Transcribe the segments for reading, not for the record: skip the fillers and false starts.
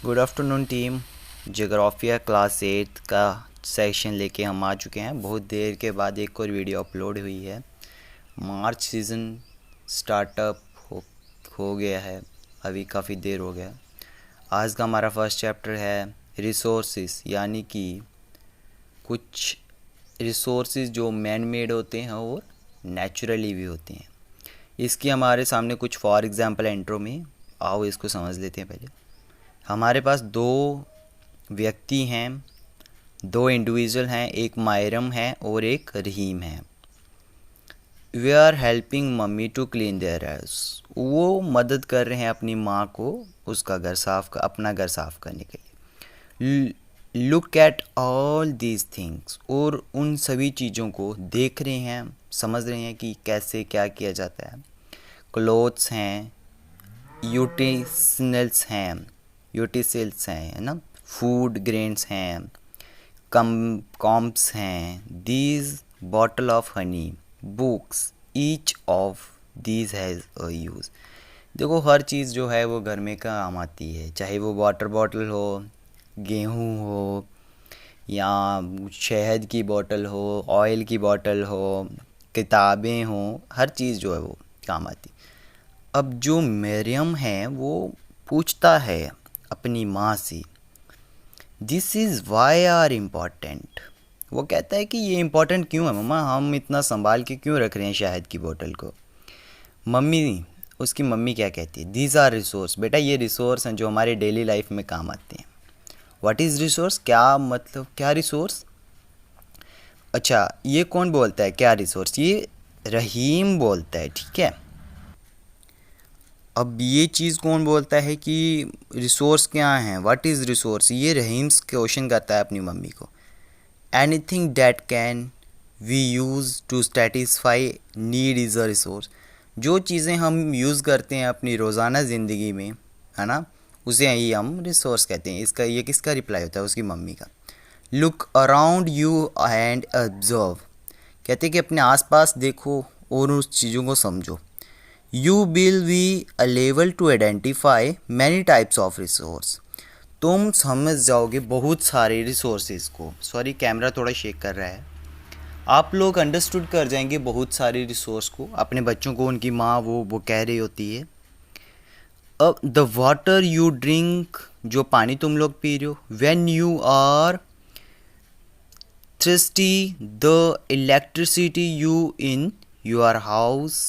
Good afternoon team. जोग्राफिया class 8 का session लेके हम आ चुके हैं। बहुत देर के बाद एक और वीडियो अपलोड हुई है। मार्च सीज़न स्टार्टअप हो गया है, अभी काफ़ी देर हो गया। आज का हमारा फर्स्ट चैप्टर है रिसोर्सेज, यानी कि कुछ रिसोर्सेज जो मैन मेड होते हैं और नेचुरली भी होते हैं। इसकी हमारे सामने कुछ फॉर एग्ज़ाम्पल इंट्रो में, आओ इसको समझ लेते हैं। पहले हमारे पास दो व्यक्ति हैं, दो इंडिविजुअल हैं, एक मायरम है और एक रहीम है। We are helping mummy to clean their house. वो मदद कर रहे हैं अपनी माँ को उसका घर अपना घर साफ करने के लिए। Look at all these things, और उन सभी चीज़ों को देख रहे हैं, समझ रहे हैं कि कैसे क्या किया जाता है। क्लोथ्स हैं, यूटेंसिल्स हैं, है ना, फूड ग्रेन्स हैं, कॉम्प्स हैं, these bottle of honey, books, each of these has a use. देखो हर चीज़ जो है वो घर में काम आती है, चाहे वो वाटर बॉटल हो, गेहूँ हो, या शहद की बोतल हो, ऑयल की बोतल हो, किताबें हों, हर चीज़ जो है वो काम आती। अब जो मरियम है वो पूछता है अपनी माँ से, this is why are important. वो कहता है कि ये इम्पोर्टेंट क्यों है मम्मा, हम इतना संभाल के क्यों रख रहे हैं शहद की बोतल को। उसकी मम्मी क्या कहती है, दीज आर रिसोर्स। बेटा ये रिसोर्स हैं जो हमारे डेली लाइफ में काम आते हैं। व्हाट इज़ रिसोर्स, क्या मतलब, क्या रिसोर्स। अच्छा ये कौन बोलता है क्या रिसोर्स, ये रहीम बोलता है, ठीक है। अब ये चीज़ कौन बोलता है कि रिसोर्स क्या है, व्हाट इज़ रिसोर्स, ये रहीम क्वेश्चन करता है अपनी मम्मी को। Anything that can we use to satisfy need is a resource. जो चीज़ें हम यूज़ करते हैं अपनी रोज़ाना ज़िंदगी में, है ना, उसे ही हम रिसोर्स कहते हैं। इसका ये किसका रिप्लाई होता है, उसकी मम्मी का। Look around you and observe, कहते हैं कि अपने आसपास देखो और उस चीज़ों को समझो। You will be able to identify many types of resource। तुम समझ जाओगे बहुत सारे रिसोर्सेज को। सॉरी कैमरा थोड़ा शेक कर रहा है। आप लोग अंडरस्टूड कर जाएंगे बहुत सारे रिसोर्स को। अपने बच्चों को उनकी माँ वो कह रही होती है। अब द वाटर यू ड्रिंक, जो पानी तुम लोग पी रहे हो, when you are thirsty, the electricity you in your house,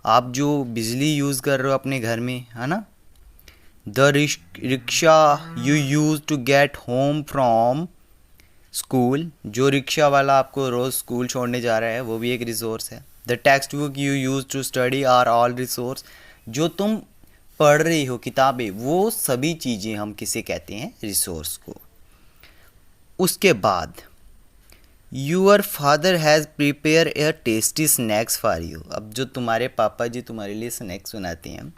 आप जो बिजली यूज़ कर रहे हो अपने घर में, है ना। The rickshaw you use to get home from school, जो रिक्शा वाला आपको रोज़ स्कूल छोड़ने जा रहा है वो भी एक रिसोर्स है। The textbook you use to study are all resource, जो तुम पढ़ रही हो किताबें, वो सभी चीज़ें हम किसे कहते हैं, रिसोर्स को। उसके बाद your father has prepare a tasty snacks for you. अब जो तुम्हारे पापा जी तुम्हारे लिए स्नैक्स बनाते हैं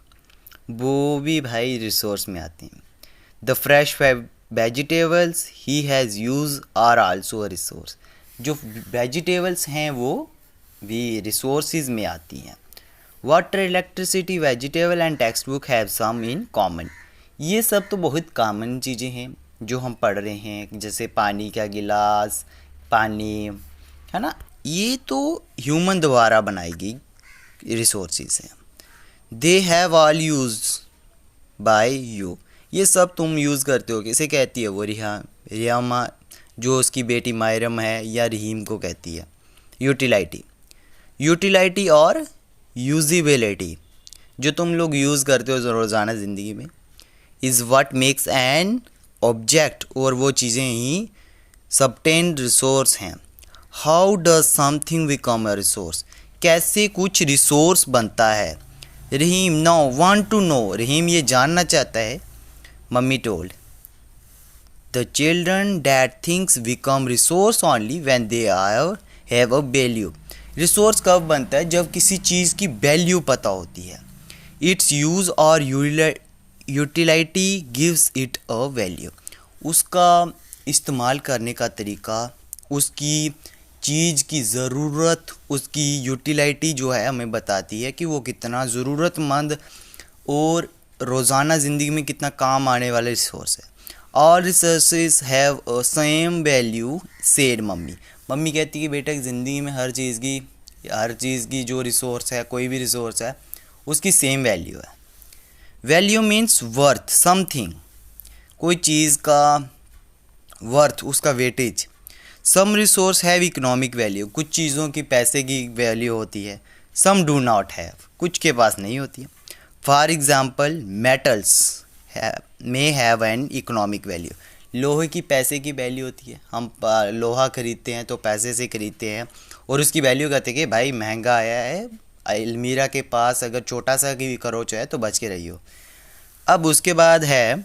वो भी भाई रिसोर्स में आते हैं। The fresh vegetables he has use are also a resource, जो वेजिटेबल्स हैं वो भी रिसोर्सेज में आती हैं। Water, electricity, vegetable and textbook have some in common. ये सब तो बहुत कॉमन चीज़ें हैं जो हम पढ़ रहे हैं, जैसे पानी का गिलास, पानी, है ना, ये तो ह्यूमन द्वारा बनाई गई रिसोर्सेज हैं। They have all use by you, ये सब तुम यूज़ करते हो। किसे कहती है वो, रियामा जो उसकी बेटी मायरम है, या रहीम को कहती है। यूटिलिटी और यूजिबिलिटी, जो तुम लोग यूज़ करते हो रोज़ाना ज़िंदगी में, is what makes an object, और वो चीज़ें ही सबटेन रिसोर्स हैं। How does something become a resource, कैसे कुछ रिसोर्स बनता है। Rahim now want to know, Rahim ये जानना चाहता है। Mummy told the children that things become resource only when they are have a value. Resource कब बनता है, जब किसी चीज़ की वैल्यू पता होती है। इट्स यूज़ और utility gives it a value, उसका इस्तेमाल करने का तरीका, उसकी चीज़ की ज़रूरत, उसकी यूटिलिटी जो है हमें बताती है कि वो कितना ज़रूरतमंद और रोज़ाना ज़िंदगी में कितना काम आने वाला रिसोर्स है। All resources have a same value said mummy. Mummy कहती है कि बेटा ज़िंदगी में हर चीज़ की जो रिसोर्स है, कोई भी रिसोर्स है, उसकी सेम वैल्यू है। वैल्यू मीन्स वर्थ समथिंग, कोई चीज़ का वर्थ, उसका weightage. Some resource have economic value, कुछ चीज़ों की पैसे की वैल्यू होती है। सम डू नॉट हैव, कुछ के पास नहीं होती है। For example metals may have an economic value, लोहे की पैसे की वैल्यू होती है। हम लोहा खरीदते हैं तो पैसे से खरीदते हैं और उसकी वैल्यू कहते हैं कि भाई महंगा आया है, अलमीरा के पास अगर छोटा सा भी खरोच है तो बच के रहियो। अब उसके बाद है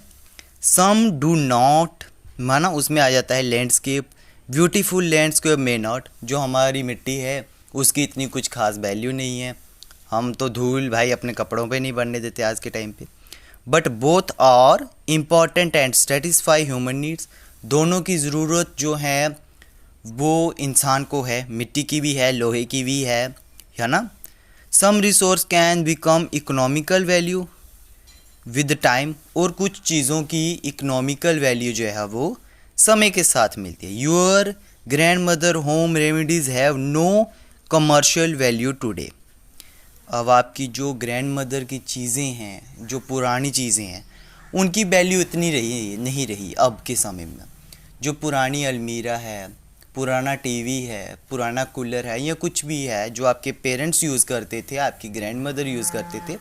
सम डू नॉट, माना उसमें आ जाता है landscape. Beautiful landscape may not, जो हमारी मिट्टी है उसकी इतनी कुछ खास वैल्यू नहीं है, हम तो धूल भाई अपने कपड़ों पे नहीं बनने देते आज के टाइम पे। But both are important and satisfy human needs, दोनों की ज़रूरत जो है वो इंसान को है, मिट्टी की भी है, लोहे की भी है ना। Some resource can become economical value with time, और कुछ चीज़ों की इकोनॉमिकल वैल्यू जो है वो समय के साथ मिलती है। Your grandmother home remedies have no commercial value today. अब आपकी जो ग्रैंड मदर की चीज़ें हैं, जो पुरानी चीज़ें हैं, उनकी वैल्यू इतनी नहीं रही अब के समय में। जो पुरानी अलमीरा है, पुराना टीवी है, पुराना कूलर है, या कुछ भी है जो आपके पेरेंट्स यूज़ करते थे, आपकी ग्रैंड मदर यूज़ करते थे,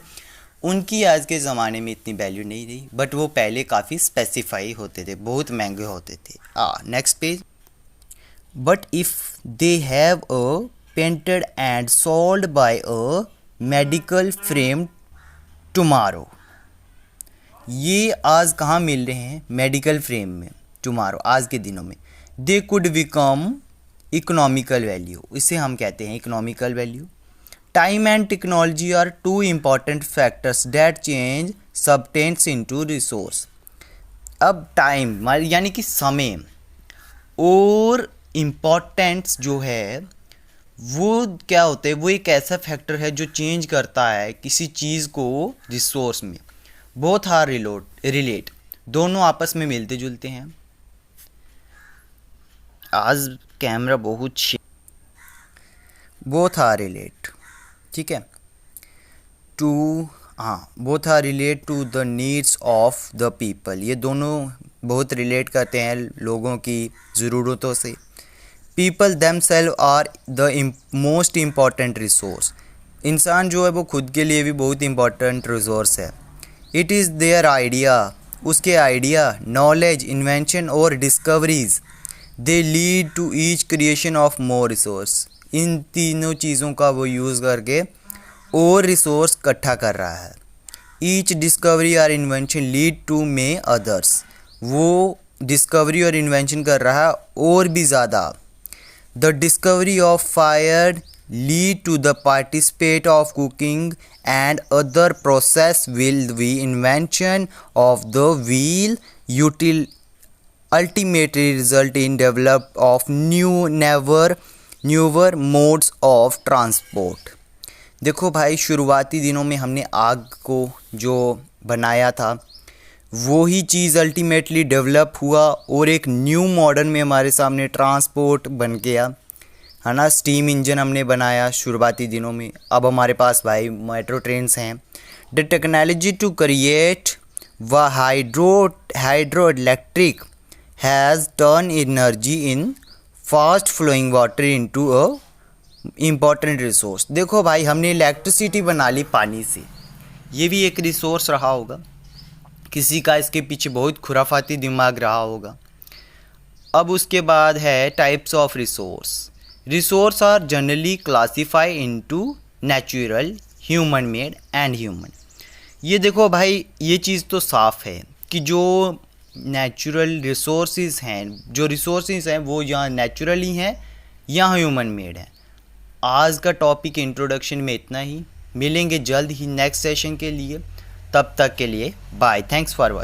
उनकी आज के ज़माने में इतनी वैल्यू नहीं रही। बट वो पहले काफ़ी स्पेसिफाई होते थे, बहुत महंगे होते थे। Next page. But if they have a painted and sold by a medical frame tomorrow, ये आज कहाँ मिल रहे हैं? मेडिकल फ्रेम में। टुमारो, आज के दिनों में। They could become economical value, इसे हम कहते हैं economical value. Time and technology are two important factors that change substance into resource. अब टाइम यानी कि समय और इम्पॉर्टेंस जो है वो क्या होते हैं, वो एक ऐसा फैक्टर है जो चेंज करता है किसी चीज़ को रिसोर्स में। बोथ आर रिलेट, दोनों आपस में मिलते जुलते हैं। आज कैमरा बहुत बोथ आर रिलेट, ठीक है, two both are relate to the needs of the people, ये दोनों बहुत रिलेट करते हैं लोगों की ज़रूरतों से। People themselves are the most important resource, इंसान जो है वो खुद के लिए भी बहुत इम्पॉर्टेंट रिसोर्स है। इट इज़ देयर आइडिया, उसके आइडिया, नॉलेज, इन्वेंशन और discoveries, they lead to each creation of more resource, इन तीनों चीज़ों का वो यूज़ करके और रिसोर्स इकट्ठा कर रहा है। ईच डिस्कवरी और invention lead to many others, वो डिस्कवरी और इन्वेंशन कर रहा है और भी ज़्यादा। The discovery of fire lead to the participate of cooking and other process will be invention of the wheel until ultimately result in develop of newer modes of transport। देखो भाई, शुरुआती दिनों में हमने आग को जो बनाया था वो ही चीज़ अल्टीमेटली डेवलप हुआ और एक न्यू मॉडर्न में हमारे सामने ट्रांसपोर्ट बन गया, है ना। स्टीम इंजन हमने बनाया शुरुआती दिनों में, अब हमारे पास भाई मेट्रो ट्रेन्स हैं। द टेक्नोलॉजी टू क्रिएट व hydro electric has turned energy in fast flowing water into a important resource। देखो भाई, हमने इलेक्ट्रिसिटी बना ली पानी से, ये भी एक रिसोर्स रहा होगा, किसी का इसके पीछे बहुत खुराफाती दिमाग रहा होगा। अब उसके बाद है types of resource are generally classify into natural, human made and human. ये देखो भाई, ये चीज़ तो साफ़ है कि जो नेचुरल रिसोर्सेज हैं, जो रिसोर्सेज हैं वो यहाँ नेचुरली हैं या ह्यूमन मेड हैं। आज का टॉपिक इंट्रोडक्शन में इतना ही, मिलेंगे जल्द ही नेक्स्ट सेशन के लिए, तब तक के लिए बाय, थैंक्स फॉर वॉचिंग।